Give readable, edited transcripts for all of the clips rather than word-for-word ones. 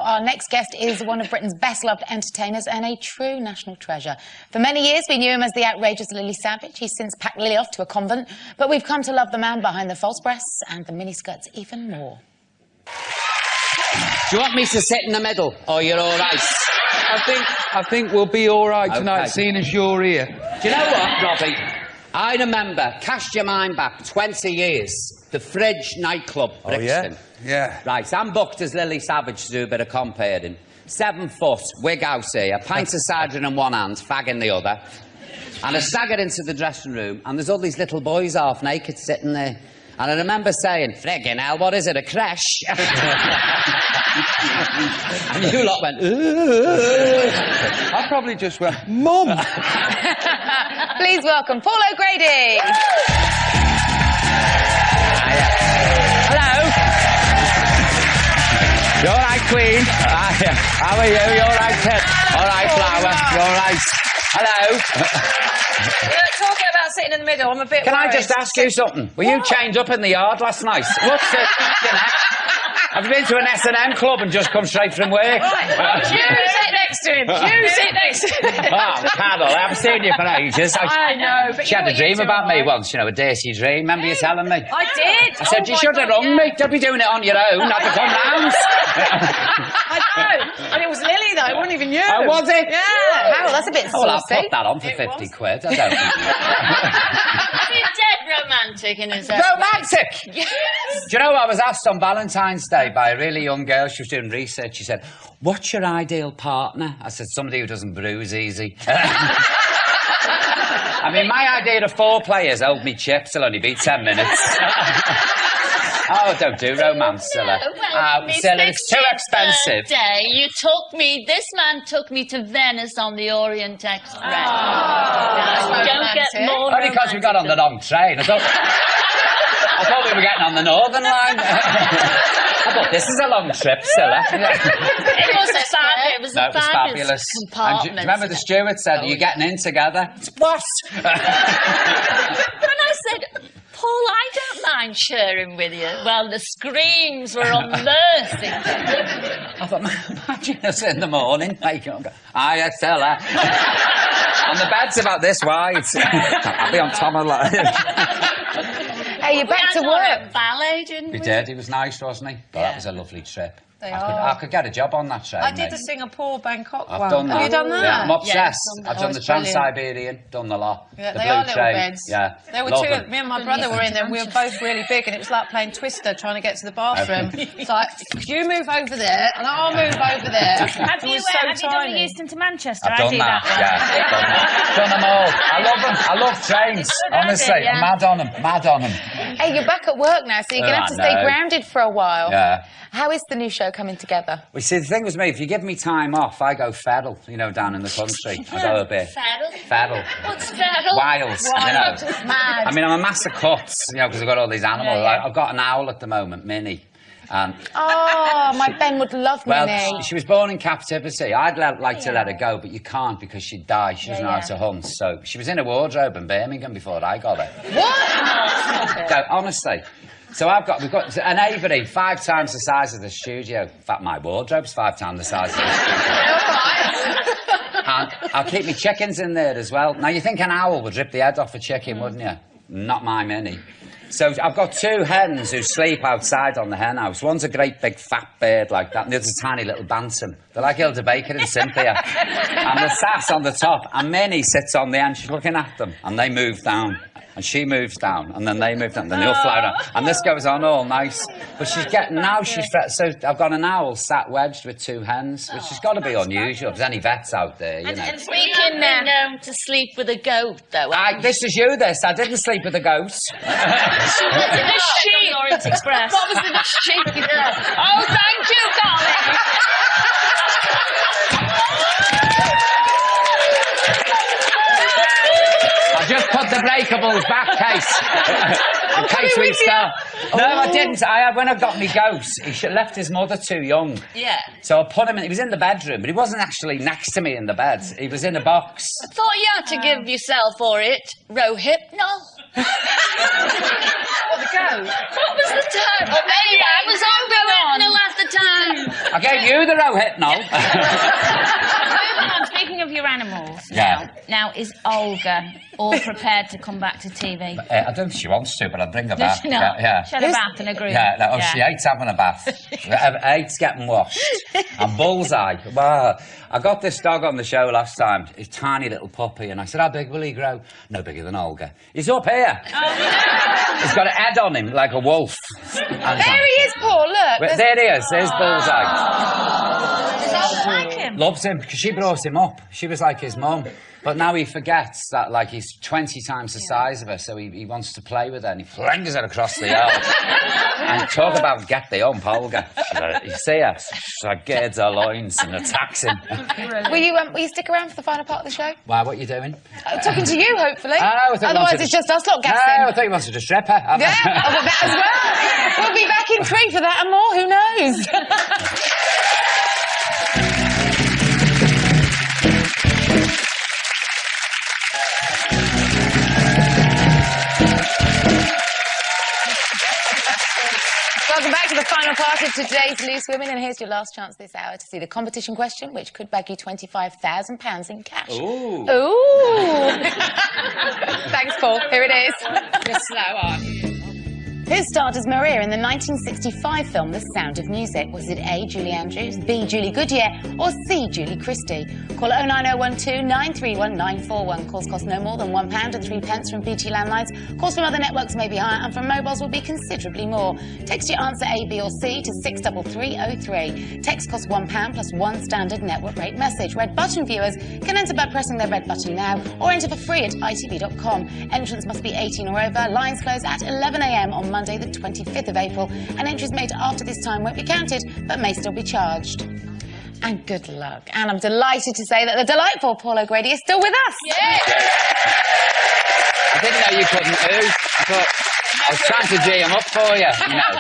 Our next guest is one of Britain's best-loved entertainers and a true national treasure. For many years, we knew him as the outrageous Lily Savage. He's since packed Lily off to a convent, but we've come to love the man behind the false breasts and the miniskirts even more. Do you want me to sit in the middle, or you're all right? I think we'll be all right tonight, seeing as you're here. Do you know what, Robbie? I remember, cast your mind back 20 years, the Fridge nightclub, Brixton. Oh, yeah? Right, I'm booked as Lily Savage to do a bit of comparing. 7 foot, wig house here, pint of cider in one hand, fag in the other. And I staggered into the dressing room, and there's all these little boys half naked sitting there. And I remember saying, friggin' hell, what is it, a creche? And you lot went, ooh. I probably just went, Mum! Please welcome Paul OGrady. Hello. You all right, Queen? How are you? You all right, Ted? All right, Flower? You all right? Hello. We're talking about sitting in the middle. I'm a bit Can worried. I just ask you something? Were you chained up in the yard last night? What's it? Have you been to an S&M club and just come straight from work? Right. You sit next to him. You sit next to him. Oh, Carol, I haven't seen you for ages. I know, but she had a dream about me once, you know, a dirty dream. Remember you telling me? I did. I said, you should have rung me. Don't be doing it on your own, not to come round. I know. And it was Lily, though. It wasn't even you. Oh, was it? Yeah. Wow, that's a bit saucy. Well, I'll put that on for 50 quid. I don't think. He's dead romantic in his own. Romantic? Yes. Do you know, I was asked on Valentine's Day by a really young girl, she was doing research, she said, what's your ideal partner? I said, somebody who doesn't bruise easy. I mean, my idea of foreplay is hold me chips, it'll only be 10 minutes. Oh, don't do romance, Scylla. Well, Scylla, it's too expensive. This man took me to Venice on the Orient Express. Don't get more Only because we got on the wrong train. I thought we were getting on the Northern Line. I thought this is a long trip, Scylla. It was It was fabulous. And do you remember the steward said, are you getting in together? What? And I said, Paul, I don't mind sharing with you. Well, the screams were unmerciful. I thought, imagine us in the morning, wake up and go, hiya, Scylla. And the bed's about this wide. I'll be on top of that. Hey, you're back to work. Ballet, didn't we? We did. He was nice, wasn't he? But that was a lovely trip. I could get a job on that train. did the Singapore Bangkok one. I've done that. Have you done that? Yeah, I'm obsessed. Yes, I've done the Trans-Siberian, done the lot. Yeah, the they blue are little train. beds. Yeah. There were Love two. them. Me and my brother were in there. And we were both really big, and it was like playing Twister, trying to get to the bathroom. It's like, you move over there, and I'll move over there. Have you done the Euston to Manchester? I've done that. Yeah, done them all. I love them. I love trains. Honestly, I'm mad on them. Mad on them. Hey, you're back at work now, so you're going to have to stay grounded for a while. Yeah. How is the new show coming together? Well, see, the thing was me, if you give me time off, I go feral, you know, down in the country. I go a bit. Feral? Feral. What's feral? Wild, you know. Mad. I mean, I'm a master cuts, you know, because I've got all these animals. Yeah. I've got an owl at the moment, Minnie. Oh, my Ben would love Well, Minnie. she was born in captivity. I'd like to let her go, but you can't because she'd die. She doesn't know how to hunt. So she was in a wardrobe in Birmingham before I got her. What? So, honestly. So we've got an aviary 5 times the size of the studio. In fact, my wardrobe's 5 times the size of the studio. And I'll keep my chickens in there as well. Now, you think an owl would rip the head off a chicken, wouldn't you? Not my Minnie. So I've got 2 hens who sleep outside on the hen house. One's a great big fat bird like that, and the other's a tiny little bantam. They're like Hilda Baker and Cynthia. And the sass on the top, and Minnie sits on the end. She's looking at them, and they move down. And she moves down, and then they move down, then they'll fly down. And this goes on all nice. But she's getting, now she's, so I've got an owl sat wedged with 2 hens, which has got to be unusual, if there's any vets out there, you know. And speaking known to sleep with a goat, though. This is you, this. I didn't sleep with a goat. Was it a sheep? Orient Express. What was the sheep? Oh, thank you, darling. I just put the breakables back, case. In case we start. No, I didn't. When I got me goat, he left his mother too young. Yeah. So I put him in. He was in the bedroom, but he wasn't actually next to me in the bed. He was in a box. I thought you had to give yourself for it. Rohypnol. The goat. What was the time? Anyway, I was on Rohypnol after the time. I gave you the rohypnol. Speaking of your animals, Yeah. now is Olga all prepared to come back to TV? I don't think she wants to, but I'll bring her Does back. she not? Yeah. She had a bath and a groom. Yeah, no, she hates having a bath. Hates getting washed. And Bullseye. Wow. I got this dog on the show last time, a tiny little puppy, and I said, how big will he grow? No bigger than Olga. He's up here. He's got a head on him like a wolf. There he is, Paul, look. But there he is, there's Bullseye. Does Olga like him? Loves him, because she brought him up. She was like his mum. But now he forgets that, like, he's 20 times the size of her, so he wants to play with her, and he flings her across the yard. And talk about get the ump, Olga. You see her? She like, girds her loins and attacks him. Will you stick around for the final part of the show? Why, what are you doing? Talking to you, hopefully. Otherwise, it's just us lot guessing. I thought you wanted to strip her. Yeah, that as well. We'll be back in 3 for that and more, who knows? Welcome back to the final part of today's Loose Women, and here's your last chance this hour to see the competition question, which could bag you £25,000 in cash. Ooh. Ooh. Thanks, Paul. Here it is. You're slow on. Who starred as Maria in the 1965 film The Sound of Music? Was it A, Julie Andrews, B, Julie Goodyear, or C, Julie Christie? Call 09012 931 941. Calls cost no more than £1 and 3 pence from BT landlines. Calls from other networks may be higher, and from mobiles will be considerably more. Text your answer A, B or C to 63303. Text costs £1 plus 1 standard network rate message. Red button viewers can enter by pressing their red button now, or enter for free at itv.com. Entrance must be 18 or over. Lines close at 11 a.m. on Monday the 25th of April, and entries made after this time won't be counted but may still be charged. And good luck. And I'm delighted to say that the delightful Paul O'Grady is still with us. Yay! I didn't know you couldn't ooh. I was trying to G him up for you, you know.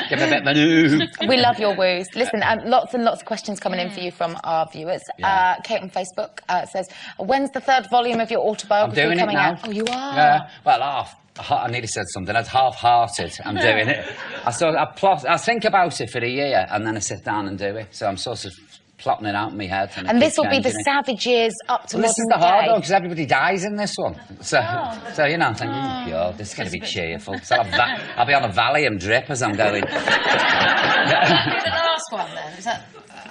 Give him a bit of an ooh. We love your woos. Listen, lots and lots of questions coming in for you from our viewers. Yeah. Kate on Facebook says, when's the 3rd volume of your autobiography I'm doing coming it now. out? Oh, you are? Yeah. Well, I nearly said something. That's half-hearted. I'm doing it. I think about it for a year, and then I sit down and do it. So I'm sort of plotting it out in my head. And this will be the savage years up to modern this is the day. hard one, because everybody dies in this one. So you know, I'm thinking, God, this is going to be cheerful. So I'll be on a Valium drip as I'm going. The last one, then, is that...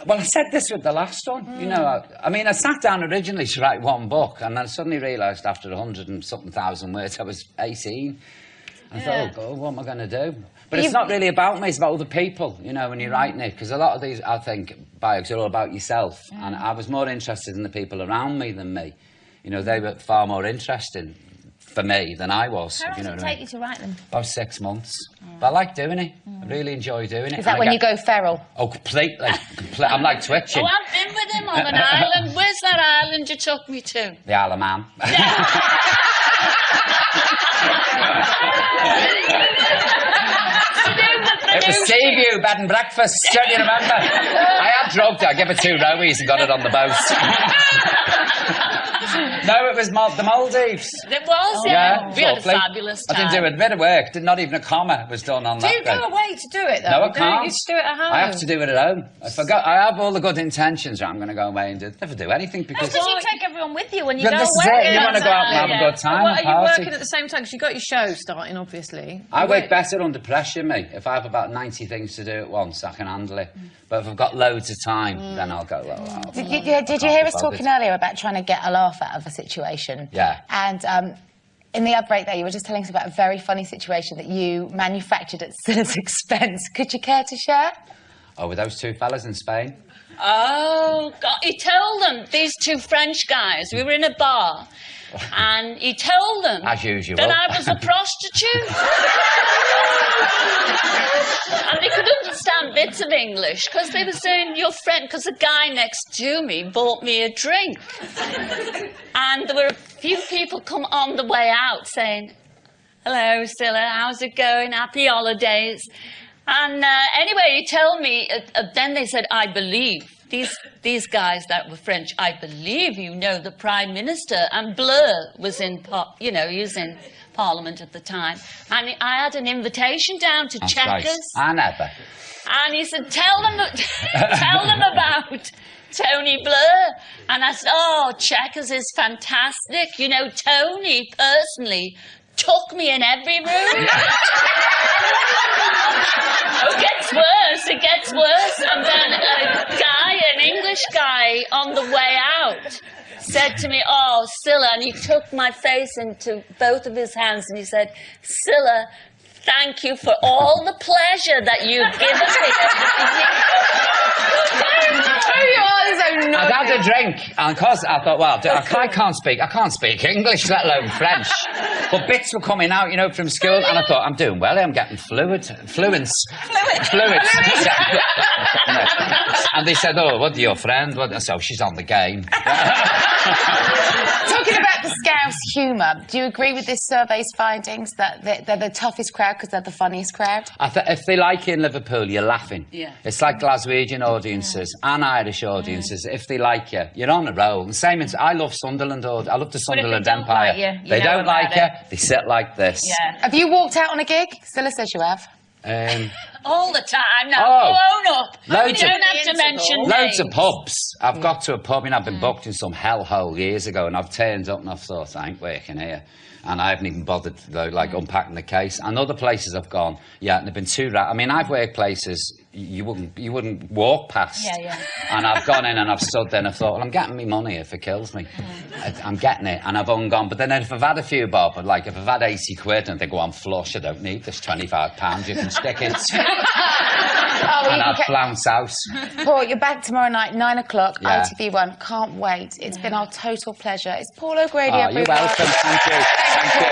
Well, I said this with the last one. You know, I mean, I sat down originally to write one book, and then I suddenly realised after 100 and something thousand words, I was 18. I thought, oh, God, what am I going to do? But it's not really about me, it's about other people, you know, when you're writing it. Because a lot of these, I think, biogs are all about yourself. And I was more interested in the people around me than me. You know, they were far more interesting for me than I was. How long does it take you to write them? About 6 months. But I like doing it. I really enjoy doing it. Is that when you go feral? Oh, completely. I'm like twitching. Oh, I've been with him on an island. Where's that island you took me to? The Isle of Man. It was Seaview, bed and breakfast. Don't you remember? I had drugged her. I gave her 2 rowies and got it on the boat. No, it was the Maldives. It was, yeah. We had a Lovely. fabulous time. I didn't do a bit of work. Not even a comma was done on that. Do you go away to do it, though? No, I can't. You just do it at home? I have to do it at home. I have all the good intentions. I'm going to go away and never do anything because... Because you take everyone with you when you But go this is away. it. You want to go out and have a good time. What, are you party. working at the same time? Because you've got your show starting, obviously. I work better under pressure, me. If I have about 90 things to do at once, I can handle it. But if I've got loads of time, then I'll go, well... Did you hear us talking earlier about trying to get a laugh out of a situation? Yeah. And in the outbreak there, you were just telling us about a very funny situation that you manufactured at Silla's expense. Could you care to share? Oh, with those 2 fellas in Spain? Oh, God. He told them, these 2 French guys, we were in a bar, and he told them... As usual. ...that I was a prostitute. And they could understand bits of English, because they were saying, your friend... Because the guy next to me bought me a drink. And there were a few people come on the way out saying, hello, Silla, how's it going? Happy holidays. And anyway, he told me, then they said, I believe, these guys that were French, I believe you know the Prime Minister. And Blur was in, he was in Parliament at the time, and I had an invitation down to Chequers. I never. And he said, tell them about Tony Blair. And I said, oh, Chequers is fantastic. You know, Tony, personally, took me in every room. Oh, it gets worse. And then an English guy, on the way out, said to me, oh, Scylla, and he took my face into both of his hands and he said, Scylla, thank you for all the pleasure that you've given me. I'd had a drink, and because I thought, well, I can't speak English, let alone French. But bits were coming out, you know, from school, and I thought, I'm doing well, I'm getting fluent. And they said, oh, what, your friend? What? So she's on the game. Talking about the Scouse humour, do you agree with this survey's findings that they're the toughest crowd because they're the funniest crowd? If they like you in Liverpool, you're laughing. Yeah. It's like Glaswegian audiences and Irish audiences. If they like you, you're on a roll. And same as I love Sunderland. I love the Sunderland Empire. Like they don't like you. They sit like this. Yeah. Have you walked out on a gig? Scylla says you have. All the time. Now, own up. Loads you don't have to mention loads names. of pubs. I've got to a pub and I've been booked in some hellhole years ago, and I've turned up and I've thought, I ain't working here. And I haven't even bothered, like, unpacking the case. And other places I've gone, and they've been too I mean, I've worked places you wouldn't walk past. Yeah. And I've gone in and I've stood there and I've thought, well, I'm getting me money if it kills me. I'm getting it, and I've gone. But then if I've had a few bob, like if I've had 80 quid and they go, I'm flush, I don't need this £25, you can stick it. And I'd flounce out. Paul, you're back tomorrow night, 9 o'clock, Yeah. ITV1. Can't wait. It's been our total pleasure. It's Paul O'Grady, Oh, everyone. you're welcome. Thank you. Thank you.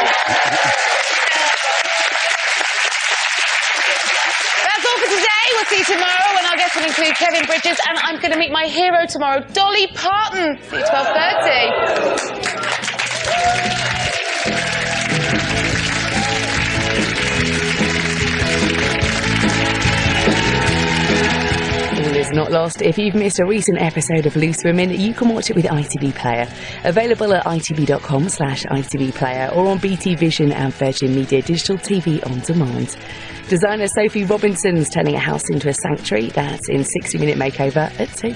That's all for today. We'll see you tomorrow when our guests will include Kevin Bridges, and I'm going to meet my hero tomorrow, Dolly Parton. See you 12:30. All is not lost. If you've missed a recent episode of Loose Women, you can watch it with ITV Player. Available at itv.com/ITV Player or on BT Vision and Virgin Media Digital TV on demand. Designer Sophie Robinson's turning a house into a sanctuary. That's in 60 Minute Makeover at 2.